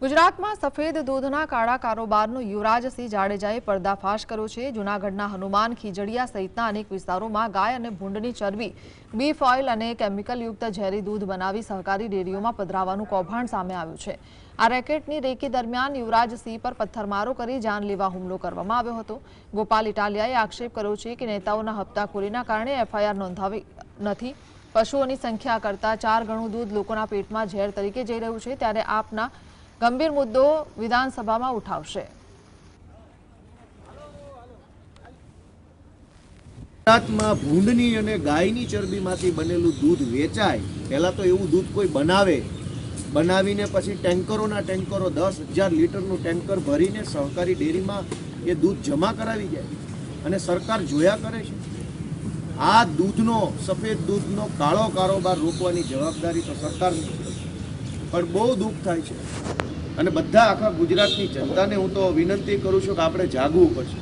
ગુજરાતમાં સફેદ દૂધના કાળા કારોબારનો યુવરાજસિંહ જાડેજાએ પર્દાફાશ કર્યો છે। જૂનાગઢના હનુમાન ખીજડીયા સહિતના અનેક વિસ્તારોમાં ગાય અને ભૂંડની ચરબી, બીફ ઓઇલ અને કેમિકલયુક્ત ઝેરી દૂધ બનાવી સહકારી ડેરીઓમાં પધરાવવાનું કૌભાંડ સામે આવ્યું છે। આ રેકેટની રેકી દરમિયાન યુવરાજસિંહ પર પથ્થરમારો કરી જાનલેવા હુમલો કરવામાં આવ્યો હતો। ગોપાલ ઇટાલિયાએ આક્ષેપ કર્યો છે કે નેતાઓના હપ્તાખોરીના કારણે એફઆઈઆર નોંધાવી નથી। પશુઓની સંખ્યા કરતાં 4 ગણું દૂધ લોકોના પેટમાં ઝેર તરીકે જઈ રહ્યું છે, ત્યારે આપના ગંભીર મુદ્દો વિધાનસભામાં ઉઠાવશે। ગુજરાતમાં ભૂંડની અને ગાયની ચરબીમાંથી બનેલું દૂધ વેચાય। પહેલાં તો એવું દૂધ કોઈ બનાવીને પછી ટેન્કરોના ટેન્કરો 10,000 લીટરનું ટેન્કર ભરીને સહકારી ડેરીમાં એ દૂધ જમા કરાવી જાય અને સરકાર જોયા કરે છે। આ દૂધનો, સફેદ દૂધનો કાળો કારોબાર રોકવાની જવાબદારી તો સરકારની છે, પણ બહુ દુઃખ થાય છે અને બધા આખા ગુજરાતની જનતાને હું તો વિનંતી કરું છું કે આપણે જાગવું પડશે।